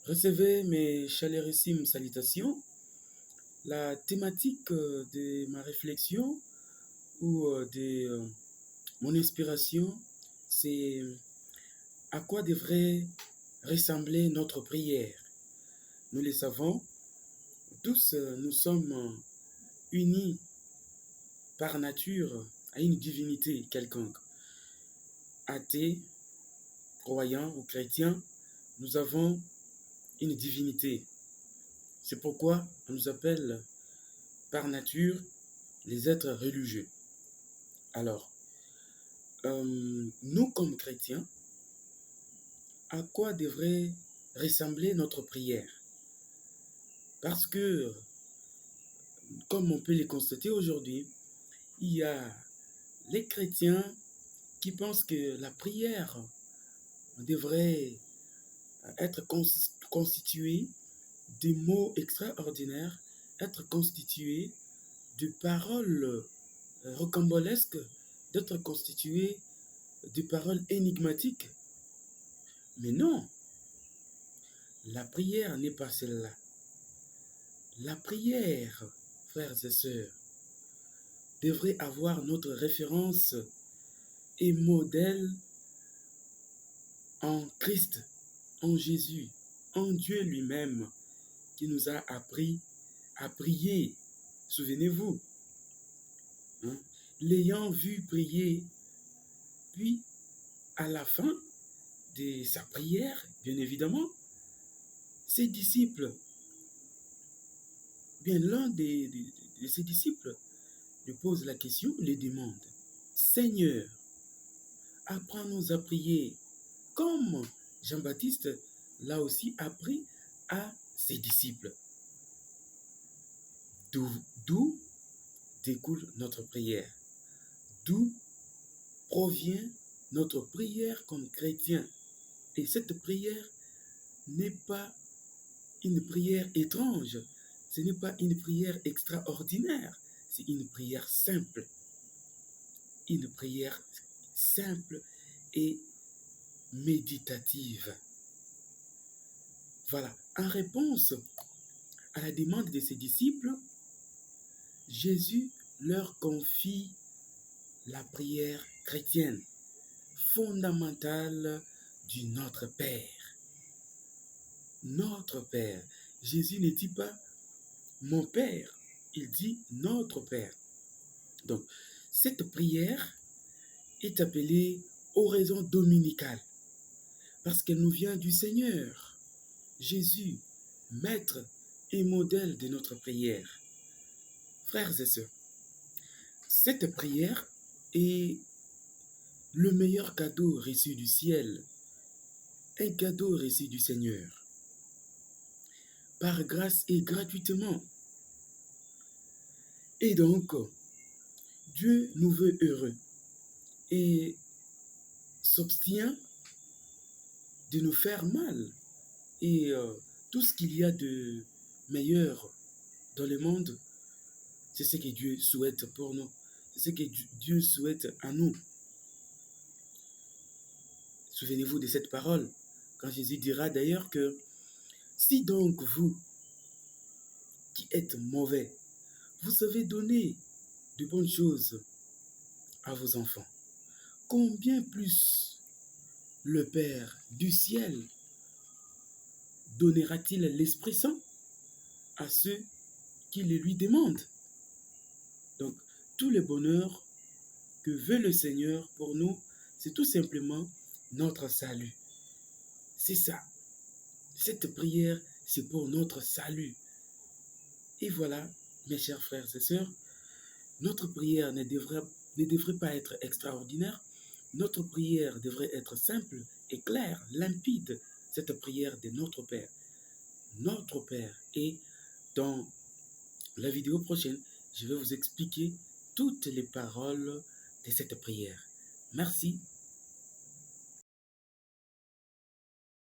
Recevez mes chaleureusses salutations. La thématique de ma réflexion ou de mon inspiration, c'est à quoi devrait ressembler notre prière. Nous le savons, tous nous sommes unis par nature à une divinité quelconque. Athées, croyants ou chrétiens, nous avons une divinité. C'est pourquoi on nous appelle par nature les êtres religieux. Alors, nous comme chrétiens, à quoi devrait ressembler notre prière? Parce que, comme on peut le constater aujourd'hui, il y a les chrétiens qui pensent que la prière devrait être constituée de mots extraordinaires, être constituée de paroles rocambolesques, d'être constituée de paroles énigmatiques. Mais non, la prière n'est pas celle-là. La prière, frères et sœurs, devrait avoir notre référence et modèle en Christ, en Jésus, en Dieu lui-même, qui nous a appris à prier. Souvenez-vous, hein, l'ayant vu prier, puis à la fin de sa prière, bien évidemment, ses disciples, bien l'un de ses disciples, lui pose la question, lui demande, Seigneur, apprends-nous à prier comme Jean-Baptiste l'a aussi appris à ses disciples. D'où découle notre prière, d'où provient notre prière comme chrétien. Et cette prière n'est pas une prière étrange, ce n'est pas une prière extraordinaire, c'est une prière simple. Une prière simple et méditative. Voilà, en réponse à la demande de ses disciples, Jésus leur confie la prière chrétienne, fondamentale du Notre Père. Notre Père. Jésus ne dit pas mon Père, il dit notre Père. Donc, cette prière est appelée oraison dominicale parce qu'elle nous vient du Seigneur, Jésus, maître et modèle de notre prière. Frères et sœurs, cette prière est le meilleur cadeau reçu du ciel, un cadeau reçu du Seigneur, par grâce et gratuitement. Et donc, Dieu nous veut heureux et s'obstient de nous faire mal. Et tout ce qu'il y a de meilleur dans le monde, c'est ce que Dieu souhaite pour nous. C'est ce que Dieu souhaite à nous. Souvenez-vous de cette parole, quand Jésus dira d'ailleurs que si donc vous, qui êtes mauvais, vous savez donner de bonnes choses à vos enfants, combien plus le Père du ciel donnera-t-il l'Esprit Saint à ceux qui le lui demandent? Donc, tout le bonheur que veut le Seigneur pour nous, c'est tout simplement notre salut. C'est ça. Cette prière, c'est pour notre salut. Et voilà, mes chers frères et sœurs, notre prière ne devrait pas être extraordinaire. Notre prière devrait être simple et claire, limpide. Cette prière de notre Père. Notre Père. Et dans la vidéo prochaine, je vais vous expliquer toutes les paroles de cette prière. Merci